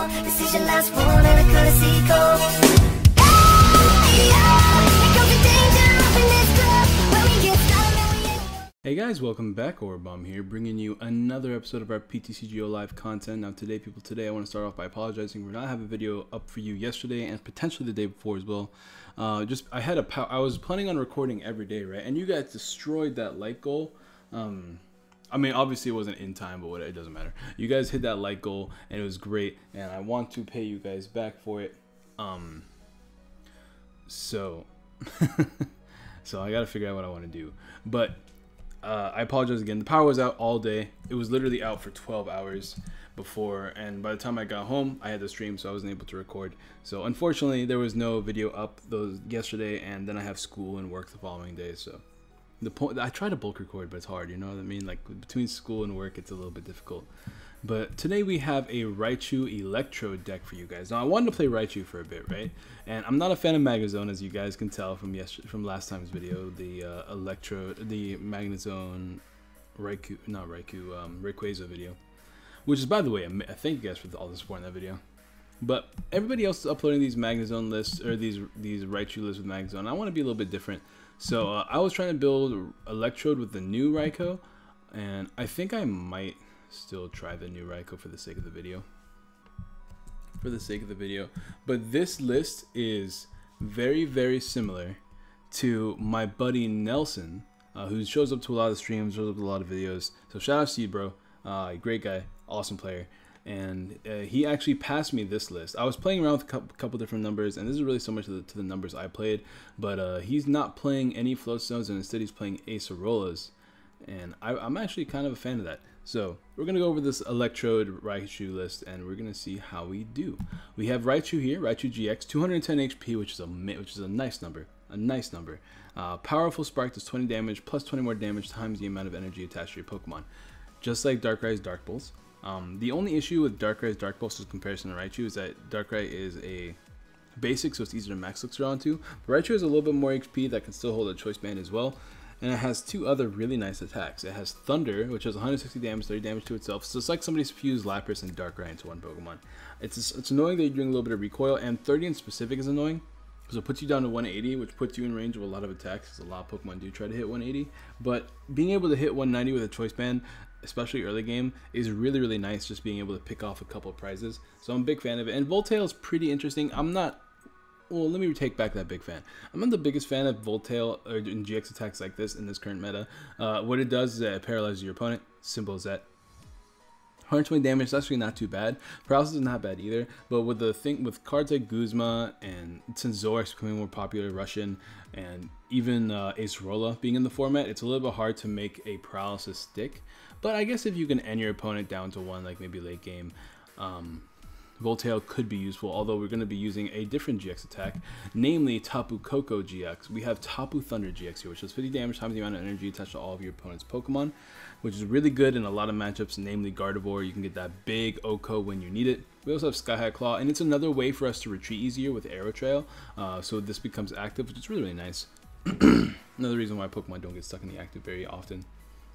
call. This is your last one and a courtesy call. Hey guys, welcome back. Aurabomb here, bringing you another episode of our PTCGO live content. Now today I want to start off by apologizing for not having a video up for you yesterday and potentially the day before as well. I was planning on recording every day, right? And you guys destroyed that like goal. I mean, obviously it wasn't in time, but it doesn't matter. You guys hit that like goal and it was great, and I want to pay you guys back for it. So I gotta figure out what I want to do. But I apologize again. The power was out all day. It was literally out for 12 hours before, and by the time I got home, I had to stream, so I wasn't able to record. So unfortunately, there was no video up yesterday, and then I have school and work the following day. So I try to bulk record, but it's hard. You know what I mean? Like between school and work, it's a little bit difficult. But today we have a Raichu Electrode deck for you guys. Now I wanted to play Raichu for a bit, right? And I'm not a fan of Magnezone, as you guys can tell from last time's video. The Magnezone Rayquaza video, which is, by the way, I thank you guys for all the support in that video. But everybody else is uploading these Magnezone lists, or these Raichu lists with Magnezone. I want to be a little bit different, so I was trying to build Electrode with the new Raikou, and I think I might still try the new Raikou for the sake of the video. But this list is very, very similar to my buddy Nelson, who shows up to a lot of streams, shows up to a lot of videos. So shout out to you, bro. Great guy, awesome player. And he actually passed me this list. I was playing around with a couple different numbers, and this is really so much to the numbers I played. But he's not playing any Floatstones, and instead he's playing Acerolas. And I'm actually kind of a fan of that. So we're going to go over this Electrode Raichu list, and we're going to see how we do. We have Raichu here, Raichu GX, 210 HP, which is a nice number. Powerful Spark does 20 damage, plus 20 more damage times the amount of energy attached to your Pokemon. Just like Darkrai's Dark Pulse. The only issue with Darkrai's Dark Pulse in comparison to Raichu is that Darkrai is a basic, so it's easier to max elixir onto. But Raichu has a little bit more HP that can still hold a Choice Band as well. And it has two other really nice attacks. It has Thunder, which has 160 damage, 30 damage to itself. So it's like somebody's fused Lapras and Darkrai into one Pokemon. It's annoying that you're doing a little bit of recoil, and 30 in specific is annoying, because it puts you down to 180, which puts you in range of a lot of attacks, because a lot of Pokemon do try to hit 180. But being able to hit 190 with a Choice Band, especially early game, is really, really nice, just being able to pick off a couple of prizes. So I'm a big fan of it. And Voltail is pretty interesting. Well, let me take back that big fan. I'm not the biggest fan of Voltail or in GX attacks like this in this current meta. What it does is that it paralyzes your opponent. Simple as that. 120 damage is actually not too bad. Paralysis is not bad either. But with cards like Guzma, and since Zoroark's becoming more popular, Russian, and even Acerola being in the format, it's a little bit hard to make a paralysis stick. But I guess if you can end your opponent down to one, like maybe late game, Voltail could be useful, although we're going to be using a different GX attack, namely Tapu Koko GX. We have Tapu Thunder GX here, which does 50 damage times the amount of energy attached to all of your opponent's Pokemon, which is really good in a lot of matchups, namely Gardevoir. You can get that big Oko when you need it. We also have Sky High Claw, and it's another way for us to retreat easier with Arrow Trail, so this becomes active, which is really, really nice. Another reason why Pokemon don't get stuck in the active very often.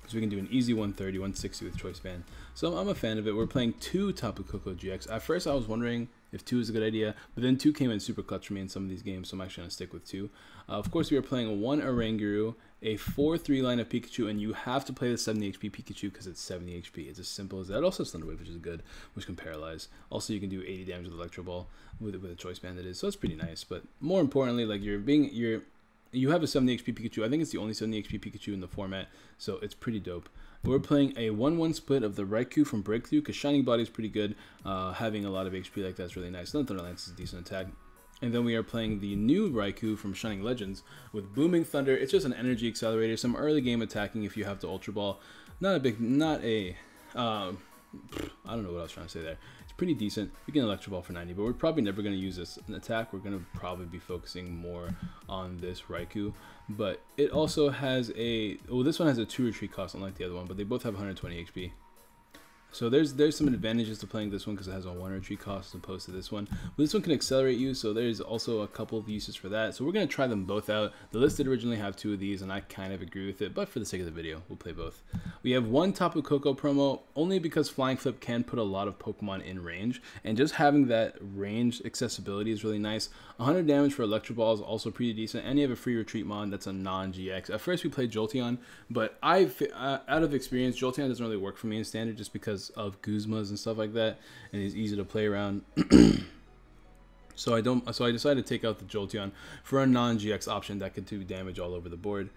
So we can do an easy 130, 160 with Choice Band. So I'm a fan of it. We're playing 2 Tapu Koko GX. At first I was wondering if 2 is a good idea, but then 2 came in super clutch for me in some of these games, so I'm actually going to stick with 2. Of course, we are playing 1 Oranguru, a 4-3 line of Pikachu, and you have to play the 70 HP Pikachu because it's 70 HP. It's as simple as that. Also Thunder Wave, which is good, which can paralyze. Also, you can do 80 damage with Electro Ball with a Choice Band, that is. So it's pretty nice. But more importantly, like you have a 70 HP Pikachu. I think it's the only 70 HP Pikachu in the format, so it's pretty dope. We're playing a 1-1 split of the Raikou from Breakthrough, because Shining Body is pretty good. Having a lot of HP like that is really nice. Then Thunder Lance is a decent attack. And then we are playing the new Raikou from Shining Legends with Booming Thunder. It's just an energy accelerator, some early game attacking if you have the Ultra Ball. I don't know what I was trying to say there. It's pretty decent. We can Electro Ball for 90, but we're probably never going to use this in attack. We're going to probably be focusing more on this Raikou. But it also has this one has a 2 retreat cost, unlike the other one, but they both have 120 HP. So there's some advantages to playing this one because it has a 1 retreat cost as opposed to this one. But this one can accelerate you, so there's also a couple of uses for that. So we're going to try them both out. The list did originally have 2 of these, and I kind of agree with it, but for the sake of the video, we'll play both. We have one Tapu Koko promo, only because Flying Flip can put a lot of Pokemon in range, and just having that range accessibility is really nice. 100 damage for Electro Ball is also pretty decent, and you have a free retreat mod that's a non-GX. At first we played Jolteon, but out of experience, Jolteon doesn't really work for me in Standard just because of Guzmas and stuff like that, and it's easy to play around. So I decided to take out the Jolteon for a non-GX option that could do damage all over the board.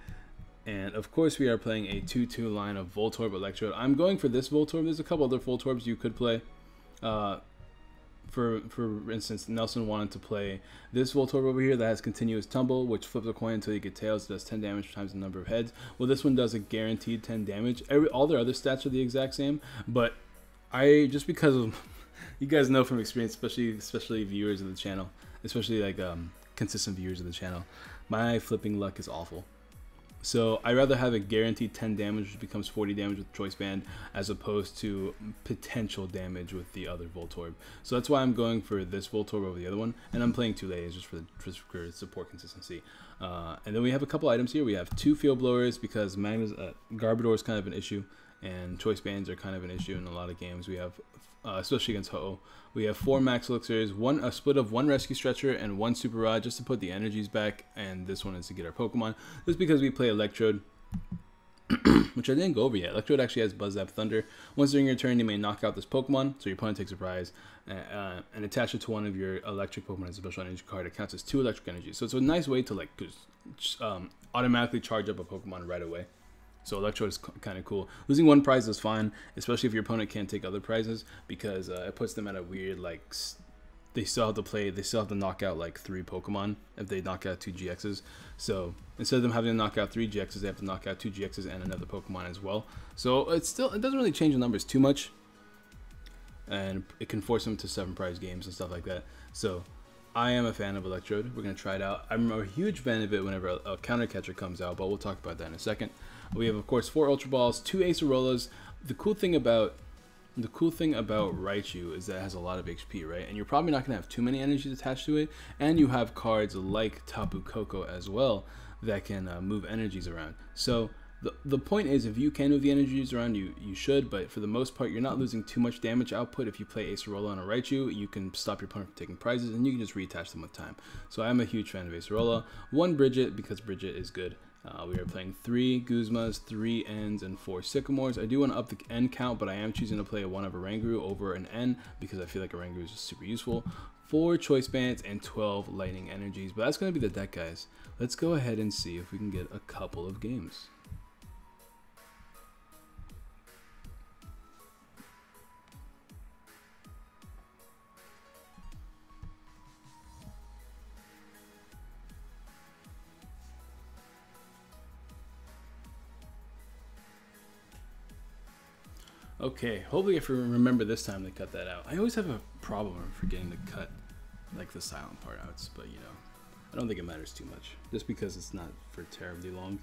And of course we are playing a 2-2 line of Voltorb Electrode. I'm going for this Voltorb. There's a couple other Voltorbs you could play. For instance, Nelson wanted to play this Voltorb over here that has continuous tumble, which flips a coin until you get tails. It does 10 damage times the number of heads. Well, this one does a guaranteed 10 damage. All their other stats are the exact same, but just because of you guys know from experience, especially viewers of the channel, especially like consistent viewers of the channel, my flipping luck is awful. So I'd rather have a guaranteed 10 damage, which becomes 40 damage with Choice Band, as opposed to potential damage with the other Voltorb. So that's why I'm going for this Voltorb over the other one, and I'm playing 2 layers just for support consistency. And then we have a couple items here. We have 2 Field Blowers because Garbodor is kind of an issue, and Choice Bands are kind of an issue in a lot of games. We have, especially against Ho-Oh, we have 4 Max Elixirs, a split of 1 Rescue Stretcher, and 1 Super Rod just to put the energies back, and this one is to get our Pokemon. Just because we play Electrode, which I didn't go over yet. Electrode actually has Buzz Zap Thunder. Once during your turn, you may knock out this Pokemon, so your opponent takes a prize, and attach it to one of your electric Pokemon as a special energy card. It counts as 2 electric energies. So it's a nice way to like automatically charge up a Pokemon right away. So Electrode is kind of cool. Losing 1 prize is fine, especially if your opponent can't take other prizes, because it puts them at a weird, like, they still have to knock out like 3 Pokemon if they knock out 2 GXs. So instead of them having to knock out 3 GXs, they have to knock out 2 GXs and another Pokemon as well. So it doesn't really change the numbers too much, and it can force them to 7 prize games and stuff like that. So I am a fan of Electrode. We're going to try it out. I'm a huge fan of it whenever a counter catcher comes out, but we'll talk about that in a second. We have, of course, 4 Ultra Balls, 2 Acerollas. The cool thing about Raichu is that it has a lot of HP, right? And you're probably not going to have too many energies attached to it. And you have cards like Tapu Koko as well that can move energies around. So the point is, if you can move the energies around, you should. But for the most part, you're not losing too much damage output. If you play Acerola on a Raichu, you can stop your opponent from taking prizes, and you can just reattach them with time. So I'm a huge fan of Acerola. 1 Bridget, because Bridget is good. We are playing 3 Guzmas, 3 Ns, and 4 Sycamores. I do want to up the N count, but I am choosing to play 1 of Oranguru over an N because I feel like Oranguru is just super useful. 4 Choice Bands and 12 Lightning Energies. But that's going to be the deck, guys. Let's go ahead and see if we can get a couple of games. Okay, hopefully if I remember this time to cut that out. I always have a problem forgetting to cut like the silent part out, but you know, I don't think it matters too much, just because it's not for terribly long.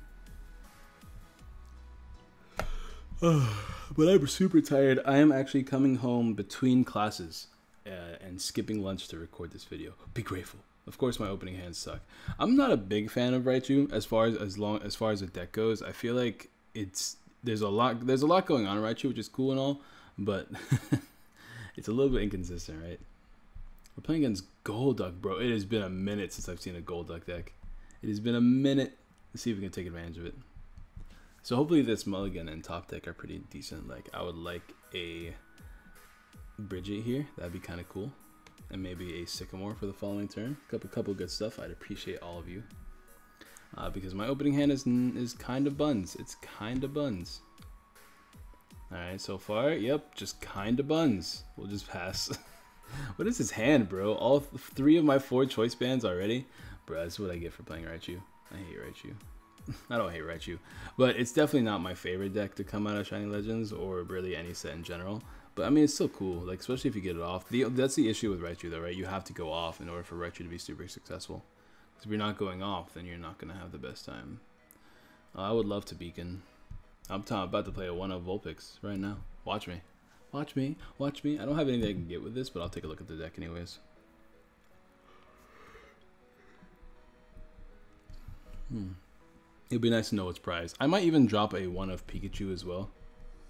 But I'm super tired. I am actually coming home between classes and skipping lunch to record this video. Be grateful. Of course, my opening hands suck. I'm not a big fan of Raichu as far as the deck goes. I feel like there's a lot going on in Raichu, which is cool and all, but it's a little bit inconsistent, right? We're playing against Golduck, bro. It has been a minute since I've seen a Golduck deck. It has been a minute. Let's see if we can take advantage of it. So hopefully this mulligan and top deck are pretty decent. Like, I would like a Bridget here. That'd be kind of cool. And maybe a Sycamore for the following turn. Couple good stuff. I'd appreciate all of you. Because my opening hand is kind of buns. It's kind of buns. Alright, so far, yep, just kind of buns. We'll just pass. What is his hand, bro? All 3 of my 4 choice bands already? Bro, that's what I get for playing Raichu. I hate Raichu. I don't hate Raichu. But it's definitely not my favorite deck to come out of Shining Legends, or really any set in general. But I mean, it's still cool, like, especially if you get it off. That's the issue with Raichu, though, right? You have to go off in order for Raichu to be super successful. If you're not going off, then you're not going to have the best time. I would love to beacon. I'm about to play a 1-of Vulpix right now. Watch me. Watch me. Watch me. I don't have anything I can get with this, but I'll take a look at the deck anyways. It'd be nice to know what's prized. I might even drop a one of Pikachu as well.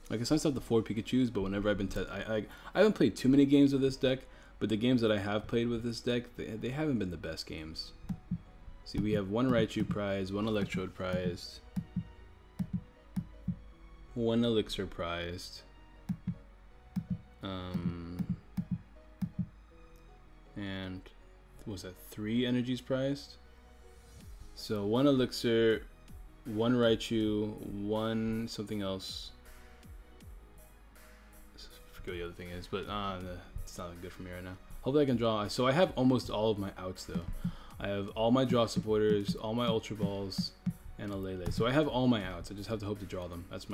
Like, it's nice to have the 4 Pikachus, but whenever I've been I haven't played too many games with this deck, but the games that I have played with this deck, they haven't been the best games. See, we have 1 Raichu prized, 1 Electrode prized, 1 Elixir prized, and what was that, 3 energies prized? So 1 Elixir, 1 Raichu, 1 something else. I forget what the other thing is, but it's not good for me right now. Hopefully I can draw. So I have almost all of my outs though. I have all my draw supporters, all my Ultra Balls, and a Lele. So I have all my outs. I just have to hope to draw them. That's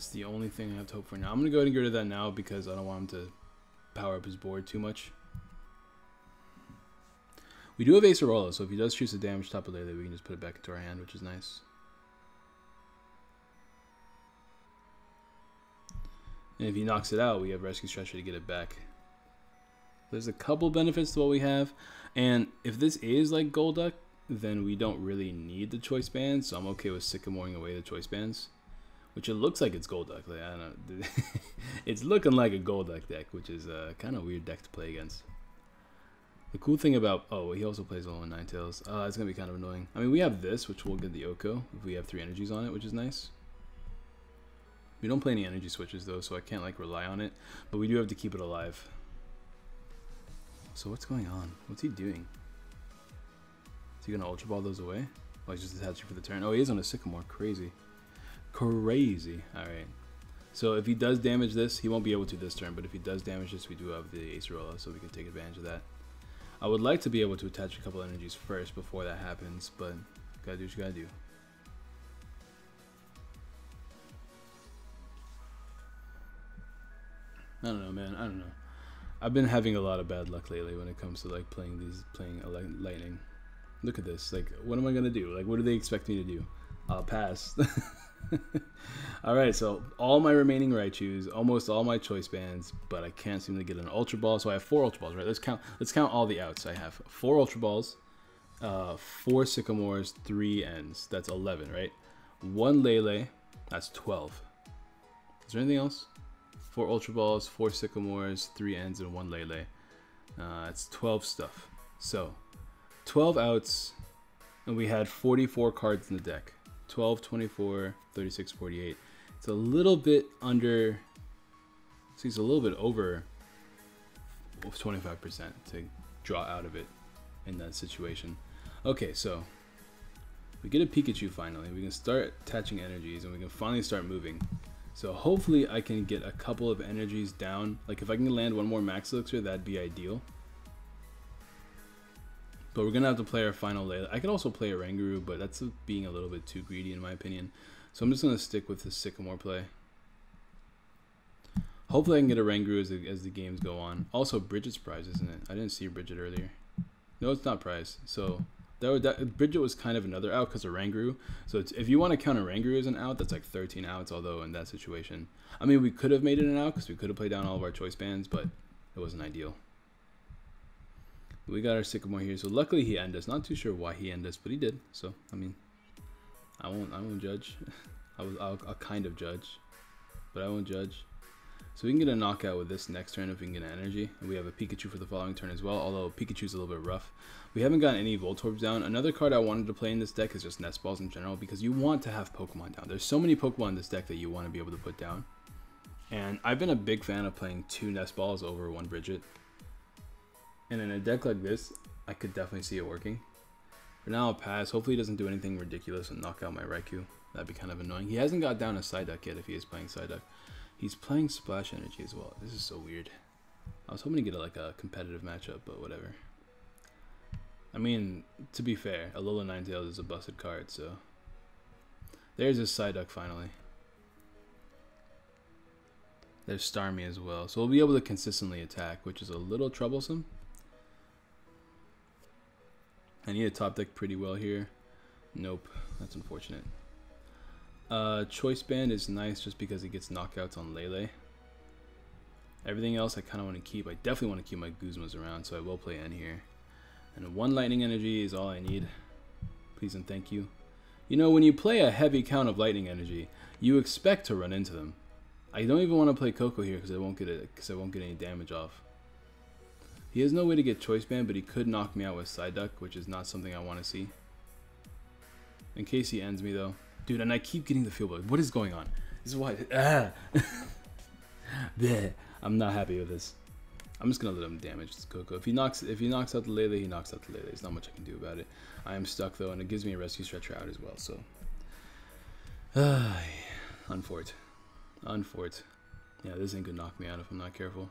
the only thing I have to hope for now. I'm gonna go ahead and get rid of that now because I don't want him to power up his board too much. We do have Acerola, so if he does choose to damage top of Lele, we can just put it back into our hand, which is nice. And if he knocks it out, we have Rescue Stretcher to get it back. There's a couple benefits to what we have, and if this is like Golduck, then we don't really need the choice bands, so I'm okay with Sycamoring away the choice bands. Which it looks like it's Golduck. Like, I don't know. It's looking like a Golduck deck, which is a kind of weird deck to play against. The cool thing about... Oh, he also plays all in Ninetales. It's going to be kind of annoying. I mean, we have this, which will get the Oko if we have 3 energies on it, which is nice. We don't play any energy switches, though, so I can't, like, rely on it. But we do have to keep it alive. So what's going on? What's he doing? Is he going to Ultra Ball those away? Oh, he's just attaching for the turn. Oh, he is on a Sycamore. Crazy. Crazy. Alright. So if he does damage this, he won't be able to this turn. But if he does damage this, we do have the Acerola, so we can take advantage of that. I would like to be able to attach a couple energies first before that happens, but gotta do what you gotta do. I don't know, man. I don't know. I've been having a lot of bad luck lately when it comes to like playing Lightning. Look at this. Like, what am I gonna do? Like, what do they expect me to do? I'll pass. Alright, so all my remaining Raichus, almost all my choice bands, but I can't seem to get an Ultra Ball, so I have 4 Ultra Balls, right? Let's count all the outs. I have 4 Ultra Balls, 4 Sycamores, 3 Ends. That's 11, right? 1 Lele, that's 12. Is there anything else? 4 Ultra Balls, 4 Sycamores, 3 Ends, and 1 Lele. That's 12 stuff. So, 12 outs, and we had 44 cards in the deck. 12, 24, 36, 48. It's a little bit under, see, it's a little bit over 25% to draw out of it in that situation. Okay, so we get a Pikachu finally. We can start attaching energies and we can finally start moving. So hopefully I can get a couple of energies down. Like if I can land 1 more Max Elixir, that'd be ideal. But we're going to have to play our final Lele. I could also play a Rangaroo, but that's being a little bit too greedy in my opinion. So I'm just going to stick with the Sycamore play. Hopefully I can get a Rangaroo as the games go on. Also, Bridget's prize, isn't it? I didn't see Bridget earlier. No, it's not prize. So Bridget was kind of another out because of Rangaroo. So if you want to count a Rangaroo as an out, that's like 13 outs, although in that situation. I mean, we could have made it an out because we could have played down all of our choice bands, but it wasn't ideal. We got our Sycamore here, so luckily he ended us. Not too sure why he ended us, but he did. So I mean, I won't judge. I'll kind of judge, but I won't judge. So we can get a knockout with this next turn if we can get an energy, and we have a Pikachu for the following turn as well. Although Pikachu's a little bit rough. We haven't gotten any Voltorbs down. Another card I wanted to play in this deck is just Nest Balls in general because you want to have Pokemon down. There's so many Pokemon in this deck that you want to be able to put down, and I've been a big fan of playing 2 Nest Balls over 1 Bridget. And in a deck like this, I could definitely see it working. For now, I'll pass. Hopefully he doesn't do anything ridiculous and knock out my Raichu. That'd be kind of annoying. He hasn't got down a Psyduck yet if he is playing Psyduck. He's playing Splash Energy as well. This is so weird. I was hoping to get like a competitive matchup, but whatever. I mean, to be fair, Alola Ninetales is a busted card, so... There's his Psyduck finally. There's Starmie as well. So we'll be able to consistently attack, which is a little troublesome. I need to top deck pretty well here. Nope, that's unfortunate. Choice Band is nice just because it gets knockouts on Lele. Everything else I kind of want to keep. I definitely want to keep my Guzmas around, so I will play N here. And 1 lightning energy is all I need. Please and thank you. You know, when you play a heavy count of lightning energy, you expect to run into them. I don't even want to play Coco here because I won't get any damage off. He has no way to get Choice Band, but he could knock me out with Side Duck, which is not something I want to see. In case he ends me though. Dude, and I keep getting the field bug. What is going on? This is why. I'm not happy with this. I'm just gonna let him damage this Coco. If he knocks out the Lele, he knocks out the Lele. There's not much I can do about it. I am stuck though, and it gives me a rescue stretcher out as well. So, unfort. Yeah, this ain't gonna knock me out if I'm not careful.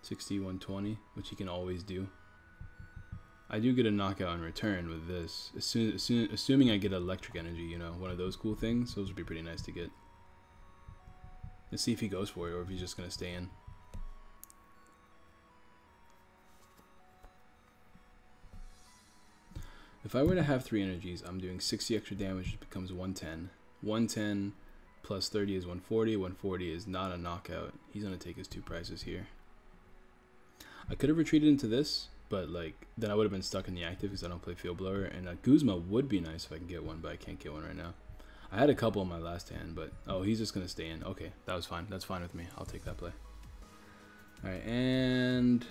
60, 120, which he can always do. I do get a knockout in return with this. Assuming I get electric energy, you know, one of those cool things. Those would be pretty nice to get. Let's see if he goes for it or if he's just gonna stay in. If I were to have 3 energies, I'm doing 60 extra damage, which becomes 110. 110 plus 30 is 140. 140 is not a knockout. He's gonna take his 2 prizes here. I could have retreated into this, but like then I would have been stuck in the active because I don't play Field Blower. And a Guzma would be nice if I can get one, but I can't get one right now. I had a couple in my last hand, but oh, he's just gonna stay in. Okay, that was fine. That's fine with me. I'll take that play. All right, and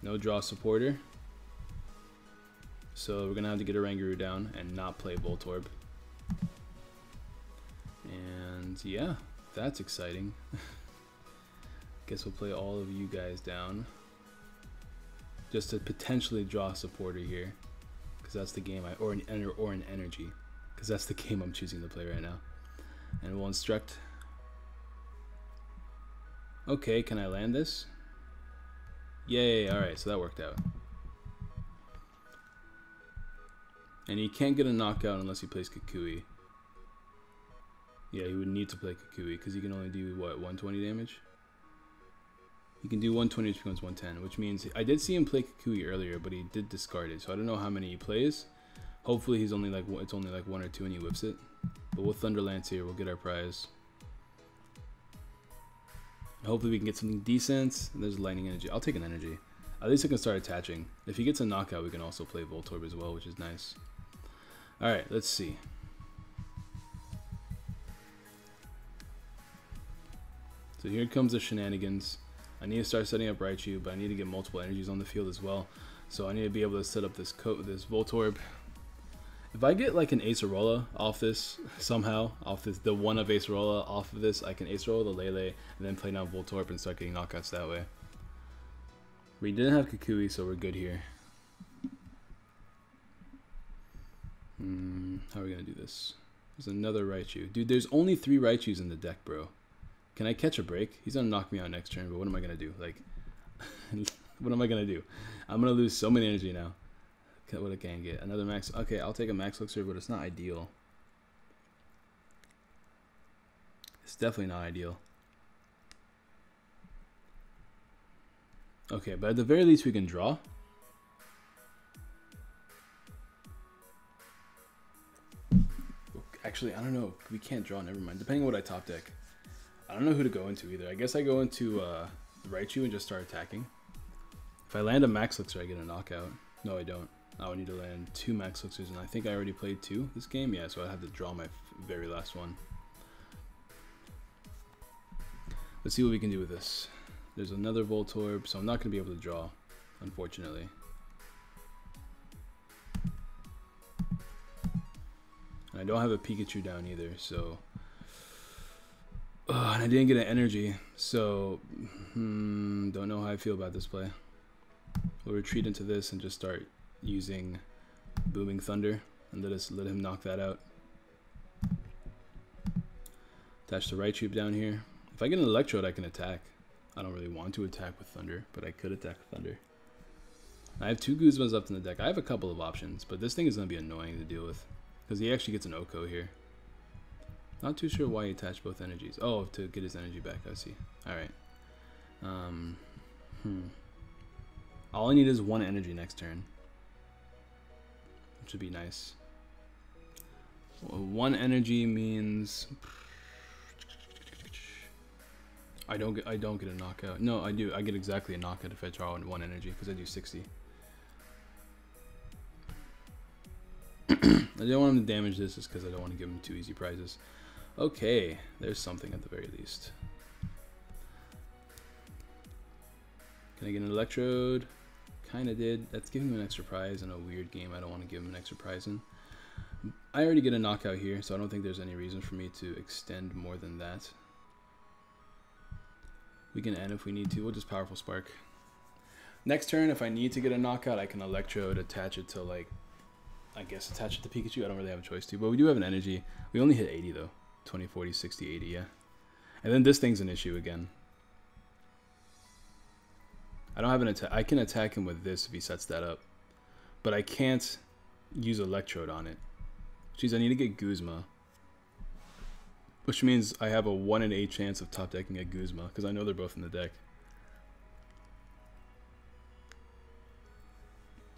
no draw supporter. So we're gonna have to get a Rangaroo down and not play Voltorb. And yeah, that's exciting. Guess we'll play all of you guys down. Just to potentially draw a supporter here. Because that's the game or an energy. Because that's the game I'm choosing to play right now. And we'll instruct. Okay, can I land this? Yay, alright, so that worked out. And he can't get a knockout unless he plays Kukui. Yeah, he would need to play Kukui because he can only do, what, 120 damage? He can do 120 which becomes 110, which means I did see him play Kukui earlier, but he did discard it, so I don't know how many he plays. Hopefully he's only like it's only like 1 or 2 and he whips it. But we'll Thunderlance here, we'll get our prize. Hopefully we can get something decent. There's lightning energy. I'll take an energy. At least I can start attaching. If he gets a knockout, we can also play Voltorb as well, which is nice. Alright, let's see. So here comes the shenanigans. I need to start setting up Raichu, but I need to get multiple energies on the field as well. So I need to be able to set up this Voltorb. If I get like an Acerola off this somehow, the one of Acerola off of this, I can Acerola the Lele and then play down Voltorb and start getting knockouts that way. We didn't have Kukui, so we're good here. How are we gonna do this? There's another Raichu. Dude, there's only 3 Raichus in the deck, bro. Can I catch a break? He's gonna knock me out next turn, but what am I gonna do? Like, what am I gonna do? I'm gonna lose so many energy now. What I can get. Another max. Okay, I'll take a max elixir, but it's not ideal. It's definitely not ideal. Okay, but at the very least we can draw. Actually, I don't know. We can't draw, never mind. Depending on what I top deck. I don't know who to go into either. I guess I go into Raichu and just start attacking. If I land a max elixir, I get a knockout. No, I don't. I would need to land 2 max elixirs, and I think I already played 2 this game. Yeah, so I have to draw my very last one. Let's see what we can do with this. There's another Voltorb, so I'm not going to be able to draw, unfortunately. And I don't have a Pikachu down either, so... and I didn't get an energy, so... don't know how I feel about this play. We'll retreat into this and just start using Booming Thunder and let him knock that out. Attach the Raichu down here. If I get an Electrode, I can attack. I don't really want to attack with Thunder, but I could attack with Thunder. I have 2 Guzmas left in the deck. I have a couple of options, but this thing is going to be annoying to deal with because he actually gets an Oko here. Not too sure why he attached both energies. Oh, to get his energy back, I see. Alright. All I need is 1 energy next turn, which would be nice. 1 energy means I don't get a knockout. No, I do. I get exactly a knockout if I draw 1 energy because I do 60. I don't want him to damage this just because I don't want to give him 2 easy prizes. Okay, there's something at the very least. Can I get an electrode? Kinda did. That's giving him an extra prize in a weird game I don't want to give him an extra prize in. I already get a knockout here, so I don't think there's any reason for me to extend more than that. We can end if we need to. We'll just Powerful Spark. Next turn, if I need to get a knockout, I can electrode, attach it to, like, I guess attach it to Pikachu. I don't really have a choice to, but we do have an energy. We only hit 80 though. 20, 40, 60, 80, yeah. And then this thing's an issue again. I don't have an attack. I can attack him with this if he sets that up, but I can't use electrode on it. Which means I need to get Guzma. Which means I have a 1 in 8 chance of top decking a Guzma because I know they're both in the deck.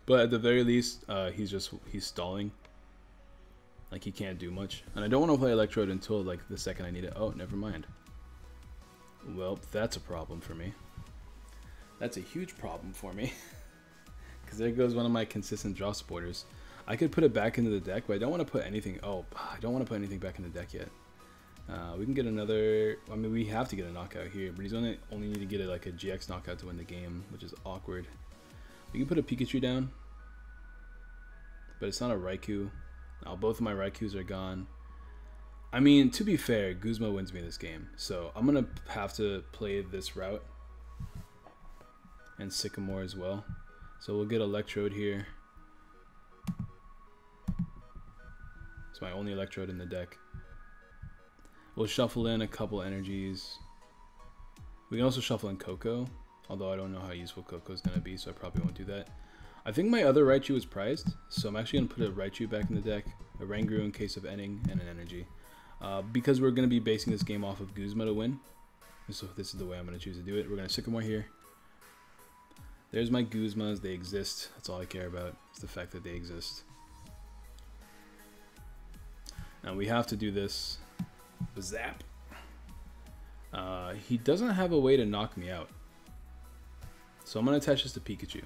But at the very least, he's stalling. Like, he can't do much. And I don't want to play Electrode until, like, the second I need it. Oh, never mind. Well, that's a problem for me. That's a huge problem for me. Because there goes one of my consistent draw supporters. I could put it back into the deck, but I don't want to put anything... Oh, I don't want to put anything back in the deck yet. We can get another... I mean, we have to get a knockout here, but he's only need to get it like a GX knockout to win the game, which is awkward. We can put a Pikachu down, but it's not a Raichu. Now, both of my Raikus are gone. I mean, to be fair, Guzma wins me this game, so I'm going to have to play this route. And Sycamore as well. So we'll get Electrode here. It's my only Electrode in the deck. We'll shuffle in a couple energies. We can also shuffle in Coco, although I don't know how useful Coco is going to be, so I probably won't do that. I think my other Raichu is prized, so I'm actually going to put a Raichu back in the deck, a Ranguru in case of ending, and an energy. Because we're going to be basing this game off of Guzma to win, so this is the way I'm going to choose to do it. We're going to Sycamore here. There's my Guzmas, they exist. That's all I care about, is the fact that they exist. Now we have to do this. Zap. He doesn't have a way to knock me out. So I'm going to attach this to Pikachu.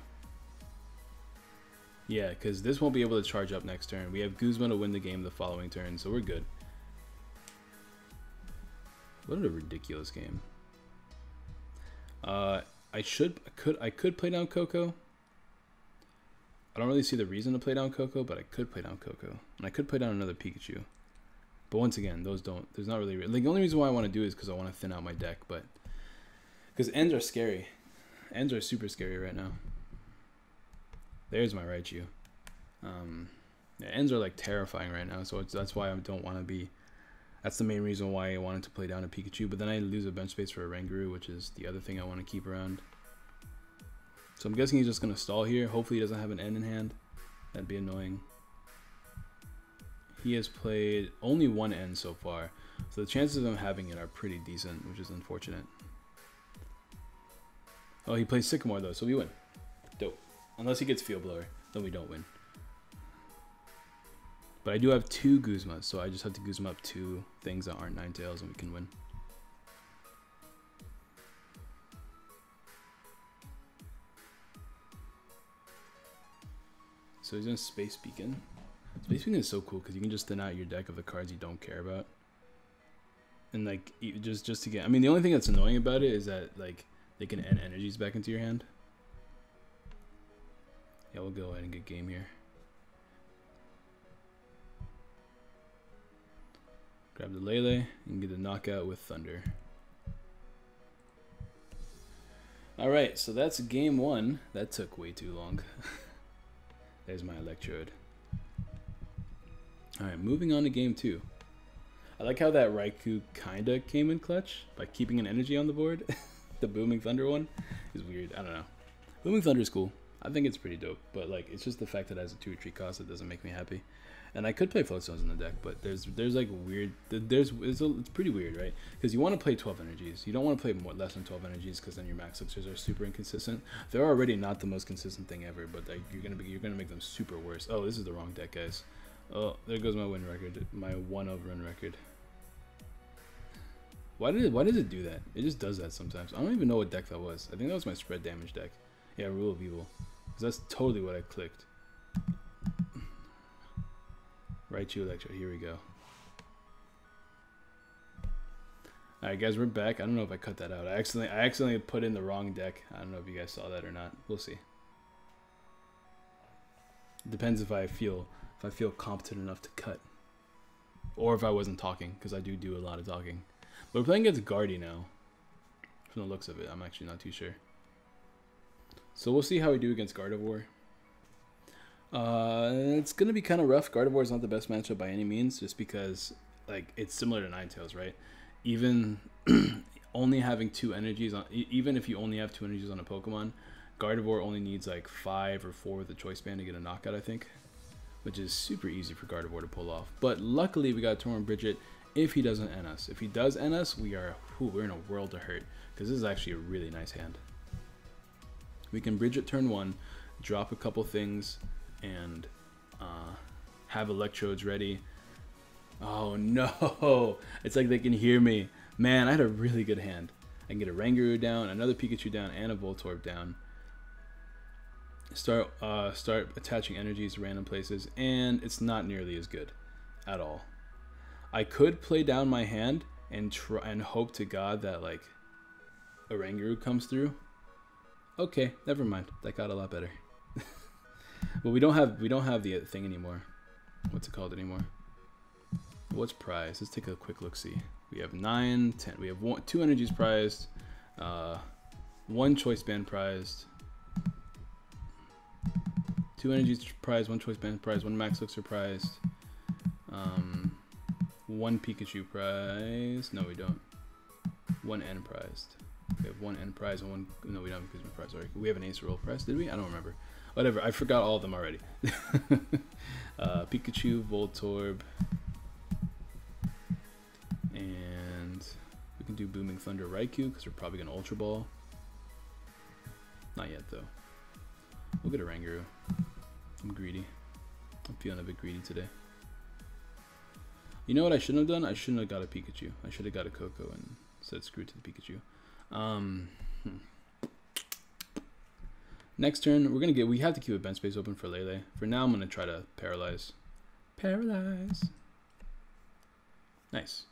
Yeah, because this won't be able to charge up next turn. We have Guzma to win the game the following turn, so we're good. What a ridiculous game. I could play down Coco. I don't really see the reason to play down Coco, but I could play down Coco. And I could play down another Pikachu. But once again, those don't, there's not really, like, the only reason why I want to do it is because I want to thin out my deck, but, because ends are scary. Ends are super scary right now. There's my Raichu. Yeah, ends are, like, terrifying right now, so that's why I don't want to be, that's the main reason why I wanted to play down a Pikachu, but then I lose a bench space for a Ranguru, which is the other thing I want to keep around. So I'm guessing he's just going to stall here. Hopefully he doesn't have an end in hand. That'd be annoying. He has played only one end so far, so the chances of him having it are pretty decent, which is unfortunate. Oh, he plays Sycamore though, so we win. Dope. Unless he gets Field Blower, then we don't win. But I do have 2 Guzmas, so I just have to Guzma up 2 things that aren't Ninetales and we can win. So he's in Space Beacon. Space Beacon is so cool because you can just thin out your deck of the cards you don't care about. And like, just to get, I mean, the only thing that's annoying about it is that like, they can end energies back into your hand. Yeah, we'll go ahead and get game here. Grab the Lele and get a knockout with Thunder. Alright, so that's game 1. That took way too long. There's my Electrode. Alright, moving on to game 2. I like how that Raikou kinda came in clutch by keeping an energy on the board. The Booming Thunder one is weird. I don't know. Booming Thunder is cool. I think it's pretty dope, but like, it's just the fact that it has a 2 retreat cost that doesn't make me happy. And I could play Floatstones in the deck, but there's like weird, it's pretty weird, right? Because you want to play 12 energies. You don't want to play less than 12 energies because then your max elixirs are super inconsistent. They're already not the most consistent thing ever, but like, you're gonna make them super worse. Oh, this is the wrong deck, guys. Oh, there goes my win record. My 1-0 run record. Why does it do that? It just does that sometimes. I don't even know what deck that was. I think that was my spread damage deck. Yeah, Rule of Evil. Because that's totally what I clicked. Raichu Electro. Here we go. Alright guys, we're back. I don't know if I cut that out. I accidentally put in the wrong deck. I don't know if you guys saw that or not. We'll see. Depends if I feel competent enough to cut. Or if I wasn't talking, because I do a lot of talking. But we're playing against Guardy now. From the looks of it, I'm actually not too sure. So we'll see how we do against Gardevoir. It's going to be kind of rough. Gardevoir is not the best matchup by any means, just because like it's similar to Ninetales, right? Even only having 2 energies on, even if you only have 2 energies on a Pokemon, Gardevoir only needs like 5 or 4 with the Choice Band to get a knockout, I think, which is super easy for Gardevoir to pull off. But luckily we got Torn Bridget if he doesn't end us. If he does end us, we're in a world of hurt, because this is actually a really nice hand. We can Bridget turn 1, drop a couple things, and have Electrodes ready. Oh no! It's like they can hear me. Man, I had a really good hand. I can get a Rangaroo down, another Pikachu down, and a Voltorb down. Start attaching energies to random places, and it's not nearly as good at all. I could play down my hand and try and hope to God that like a Rangaroo comes through. Okay, never mind. That got a lot better. But we don't have the thing anymore. What's it called anymore? What's prized? Let's take a quick look. See, we have 9, 10. We have 2 energies prized, 1 choice band prized, 2 energies prized, 1 choice band prized, 1 max elixir prized, 1 Pikachu prize. No, we don't. 1 N prized. We have 1 N prize and 1. No, we don't have a Pikachu prize. Sorry, we have an Ace Roll prize. Did we? I don't remember. Whatever. I forgot all of them already. Pikachu, Voltorb, and we can do Booming Thunder Raichu because we're probably gonna Ultra Ball. Not yet though. We'll get a Rangaroo. I'm greedy. I'm feeling a bit greedy today. You know what I shouldn't have done? I shouldn't have got a Pikachu. I should have got a Coco and said screw to the Pikachu. Next turn, we have to keep a bench space open for Lele. For now, I'm gonna try to paralyze. Paralyze. Nice.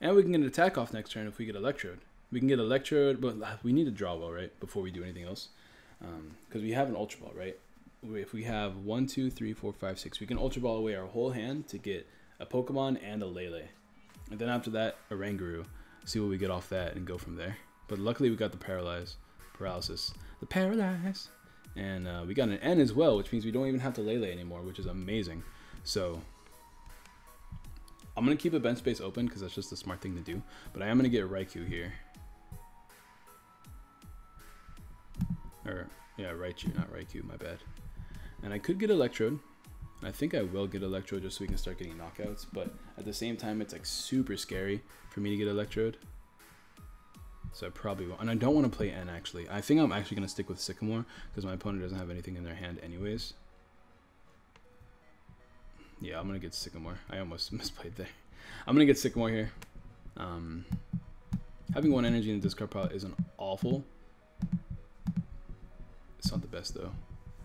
And we can get an attack off next turn if we get Electrode. We can get Electrode, but we need to draw well, right? Before we do anything else. Because we have an Ultra Ball, right? If we have 1, 2, 3, 4, 5, 6, we can Ultra Ball away our whole hand to get a Pokemon and a Lele. And then after that, a Rangaroo. See what we get off that and go from there. But luckily we got the paralysis. The paralyze. And we got an N as well, which means we don't even have to Lele anymore, which is amazing. So I'm going to keep a bench space open because that's just the smart thing to do. But I am going to get Raichu here. Or, yeah, Raichu, not Raichu, my bad. And I could get Electrode. I think I will get Electrode just so we can start getting knockouts. But at the same time, it's like super scary for me to get Electrode. So I probably won't. And I don't want to play N actually. I think I'm actually going to stick with Sycamore because my opponent doesn't have anything in their hand anyways. Yeah, I'm going to get Sycamore. I almost misplayed there. I'm going to get Sycamore here. Having 1 energy in the discard pile isn't awful. It's not the best though,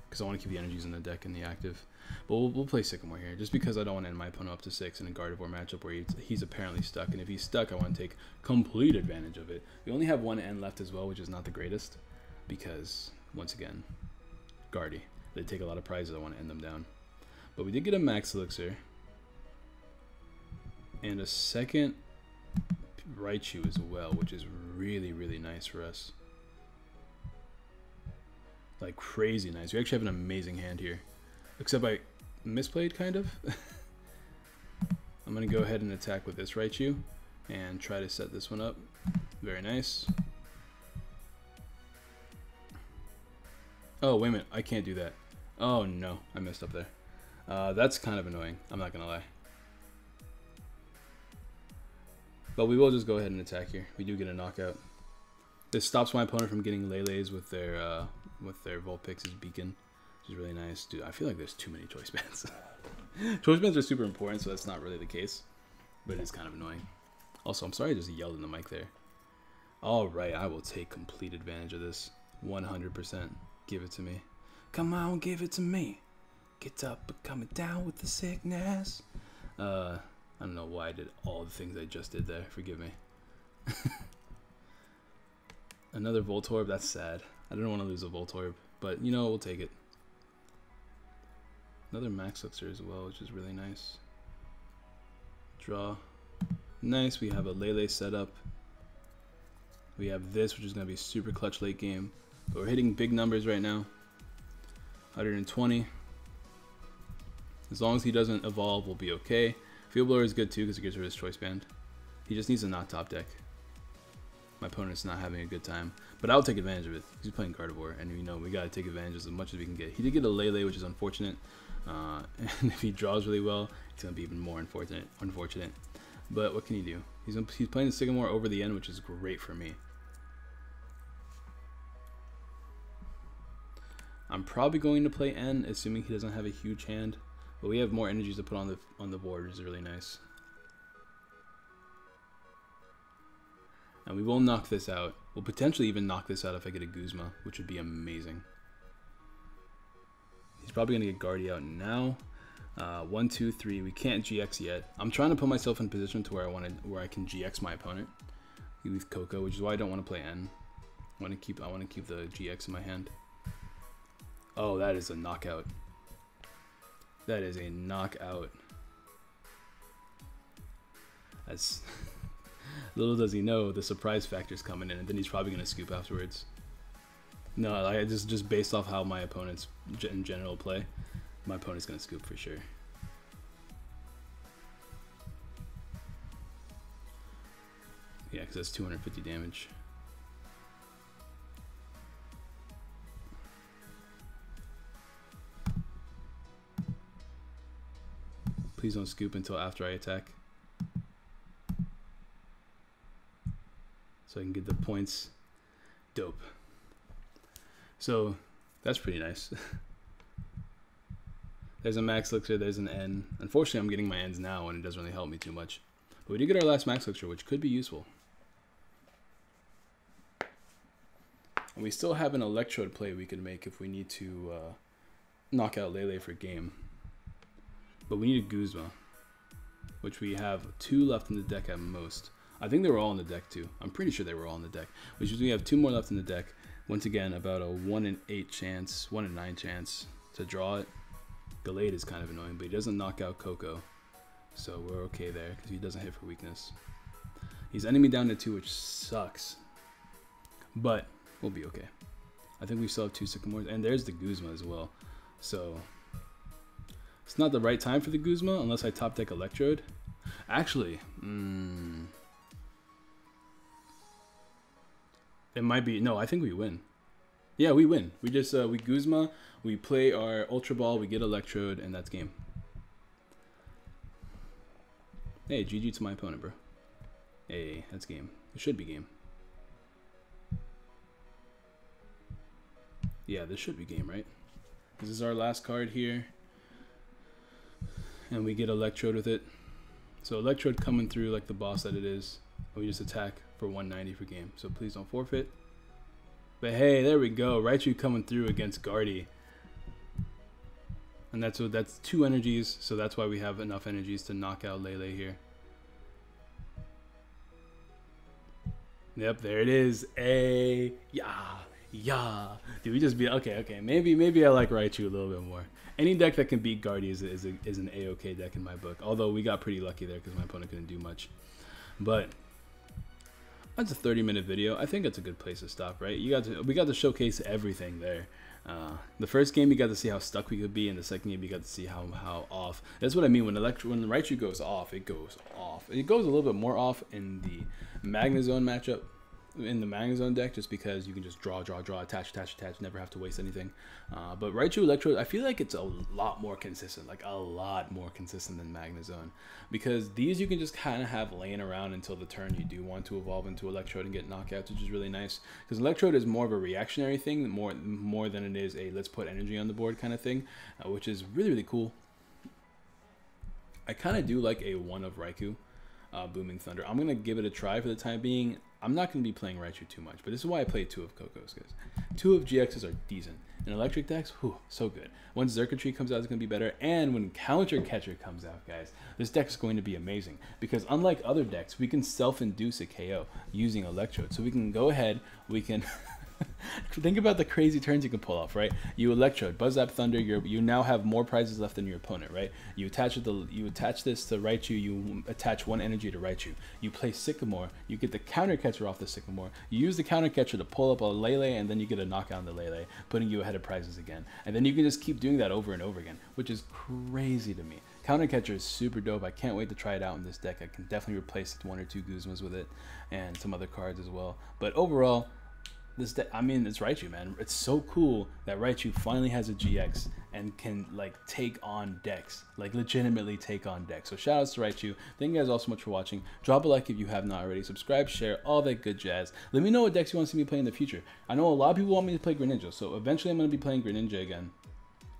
because I want to keep the energies in the deck and the active. But we'll play Sycamore here, just because I don't want to end my opponent up to 6 in a Gardevoir matchup where he's apparently stuck. And if he's stuck, I want to take complete advantage of it. We only have 1 N left as well, which is not the greatest, because, once again, Guardy. They take a lot of prizes, I want to end them down. But we did get a Max Elixir. And a second Raichu as well, which is really, really nice for us. Like crazy nice. We actually have an amazing hand here. Except I misplayed kind of. I'm going to go ahead and attack with this Raichu and try to set this one up. Very nice. Oh, wait a minute. I can't do that. Oh no, I messed up there. That's kind of annoying. I'm not going to lie. But we will just go ahead and attack here. We do get a knockout. This stops my opponent from getting Lele's with their Vulpix's Beacon, which is really nice. Dude, I feel like there's too many choice bands. Choice bands are super important, so that's not really the case. But it is kind of annoying. Also, I'm sorry I just yelled in the mic there. Alright, I will take complete advantage of this. 100%. Give it to me. Come on, give it to me. Get up and coming down with the sickness. I don't know why I did all the things I just did there. Forgive me. Another Voltorb, that's sad. I don't want to lose a Voltorb, but you know, we'll take it. Another Max Elixir as well, which is really nice. Draw. Nice, we have a Lele setup. We have this, which is going to be super clutch late game. But we're hitting big numbers right now. 120. As long as he doesn't evolve, we'll be okay. Field Blower is good too because it gets rid of his choice band. He just needs to not top deck. My opponent's not having a good time. But I'll take advantage of it. He's playing Gardevoir, and you know we got to take advantage as much as we can get. He did get a Lele, which is unfortunate. And if he draws really well, it's going to be even more unfortunate. But what can he do? He's playing the Sycamore over the end, which is great for me. I'm probably going to play N, assuming he doesn't have a huge hand. But we have more energies to put on the board, which is really nice. And we will knock this out. We'll potentially even knock this out if I get a Guzma, which would be amazing. He's probably going to get Guardy out now. 1, 2, 3. We can't GX yet. I'm trying to put myself in position to where I can GX my opponent with Coco, which is why I don't want to play N. I want to keep the GX in my hand. Oh, that is a knockout. That is a knockout. That's little does he know the surprise factor's coming in, and then he's probably gonna scoop afterwards. No, I just based off how my opponents in general play, my opponent's gonna scoop for sure. Yeah, because that's 250 damage. Please don't scoop until after I attack, so I can get the points. Dope. So that's pretty nice. There's a Max Elixir, there's an N. Unfortunately, I'm getting my N's now, and it doesn't really help me too much. But we did get our last Max Elixir, which could be useful. And we still have an Electrode play we can make if we need to knock out Lele for game. But we need a Guzma, which we have 2 left in the deck at most. I think they were all in the deck too. I'm pretty sure they were all in the deck, which means we have 2 more left in the deck. Once again, about a 1 in 8 chance, 1 in 9 chance to draw it. Gallade is kind of annoying, but he doesn't knock out Coco, so we're okay there because he doesn't hit for weakness. He's ending me down to 2, which sucks, but we'll be okay. I think we still have 2 Sycamores, and there's the Guzma as well. So it's not the right time for the Guzma unless I top deck Electrode. Actually, it might be. No, I think we win. Yeah, we win. We just we Guzma, we play our Ultra Ball, we get Electrode, and that's game. Hey, GG to my opponent, bro. Hey, that's game. It should be game. Yeah, this should be game, right? This is our last card here. And we get Electrode with it. So Electrode coming through like the boss that it is. We just attack for 190 for game. So please don't forfeit. But hey, there we go. Raichu coming through against Guardy. And that's 2 energies. So that's why we have enough energies to knock out Lele here. Yep, there it is. A yeah. Dude, we just be okay. Maybe I like Raichu a little bit more. Any deck that can beat Guardy is an A-OK deck in my book. Although we got pretty lucky there because my opponent couldn't do much. But that's a 30-minute video. I think that's a good place to stop, right? We got to showcase everything there. The first game you got to see how stuck we could be, and the second game you got to see how off. That's what I mean when Raichu goes off, it goes off. It goes a little bit more off in the Magnezone matchup, in the Magnezone deck, just because you can just draw, attach, never have to waste anything. But Raichu Electrode, I feel like it's a lot more consistent, like a lot more consistent than Magnezone, because these you can just kind of have laying around until the turn you do want to evolve into Electrode and get knockouts, which is really nice, because Electrode is more of a reactionary thing, more than it is a let's put energy on the board kind of thing, which is really cool. I kind of do like a 1 of Raikou. Booming Thunder. I'm going to give it a try for the time being. I'm not going to be playing Raichu too much, but this is why I play 2 of Kokos, guys. 2 of GXs are decent. In electric decks, whew, so good. Once Circuitry comes out, it's going to be better. And when Counter Catcher comes out, guys, this deck is going to be amazing. Because unlike other decks, we can self-induce a KO using Electrode. So we can go ahead, we can... Think about the crazy turns you can pull off, right? You Electrode, Buzz Zap Thunder, you now have more prizes left than your opponent, right? You attach this to Raichu, you attach 1 energy to Raichu. You play Sycamore, you get the Counter Catcher off the Sycamore, you use the Counter Catcher to pull up a Lele, and then you get a knockout on the Lele, putting you ahead of prizes again. And then you can just keep doing that over and over again, which is crazy to me. Counter Catcher is super dope. I can't wait to try it out in this deck. I can definitely replace 1 or 2 Guzmas with it, and some other cards as well. But overall, this deck, I mean, it's Raichu, man. It's so cool that Raichu finally has a GX and can like take on decks, like legitimately take on decks. So shout outs to Raichu. Thank you guys all so much for watching. Drop a like if you have not already. Subscribe, share, all that good jazz. Let me know what decks you want to see me play in the future. I know a lot of people want me to play Greninja, so eventually I'm going to be playing Greninja again.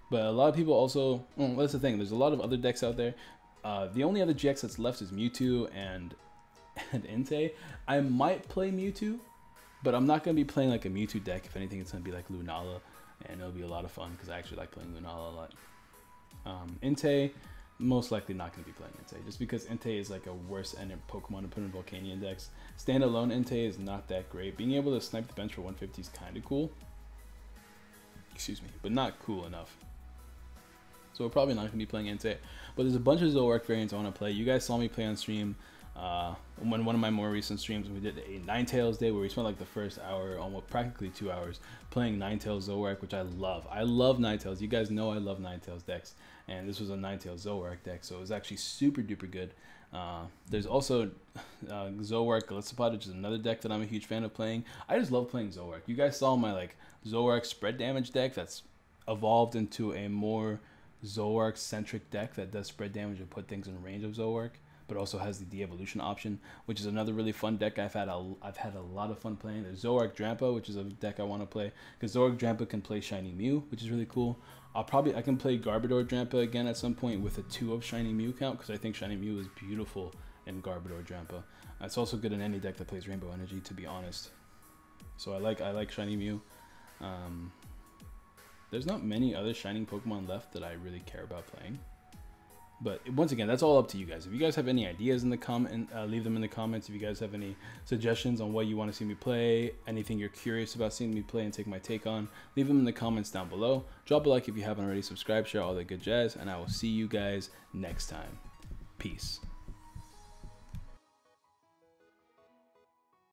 But a lot of people also, well, that's the thing. There's a lot of other decks out there. The only other GX that's left is Mewtwo and Entei. I might play Mewtwo, but I'm not going to be playing like a Mewtwo deck. If anything, it's going to be like Lunala, and it'll be a lot of fun because I actually like playing Lunala a lot. Entei, most likely not going to be playing Entei, just because Entei is like a worse ended Pokemon to put in Volcanion decks. Standalone Entei is not that great. Being able to snipe the bench for 150 is kind of cool. Excuse me, but not cool enough. So we're probably not going to be playing Entei. But there's a bunch of Zoroark variants I want to play. You guys saw me play on stream. One of my more recent streams, we did a Ninetales day where we spent like the first hour, almost practically 2 hours, playing Ninetales Zoroark, which I love. I love Ninetales. You guys know I love Ninetales decks, and this was a Ninetales Zoroark deck, so it was actually super duper good. There's also Zoroark Glitchxcity, which is another deck that I'm a huge fan of playing. I just love playing Zoroark. You guys saw my like Zoroark spread damage deck that's evolved into a more Zoroark centric deck that does spread damage and put things in range of Zoroark, but also has the de-evolution option, which is another really fun deck I've had a lot of fun playing. There's Zoroark Drampa, which is a deck I want to play, because Zoroark Drampa can play Shiny Mew, which is really cool. I can play Garbodor Drampa again at some point with a 2 of Shiny Mew count, because I think Shiny Mew is beautiful in Garbodor Drampa. It's also good in any deck that plays Rainbow Energy, to be honest. So I like Shiny Mew. There's not many other Shining Pokemon left that I really care about playing. But once again, that's all up to you guys. If you guys have any ideas in the leave them in the comments. If you guys have any suggestions on what you want to see me play, anything you're curious about seeing me play and take my take on, leave them in the comments down below. Drop a like if you haven't already. Subscribe, share, all that good jazz, and I will see you guys next time. Peace.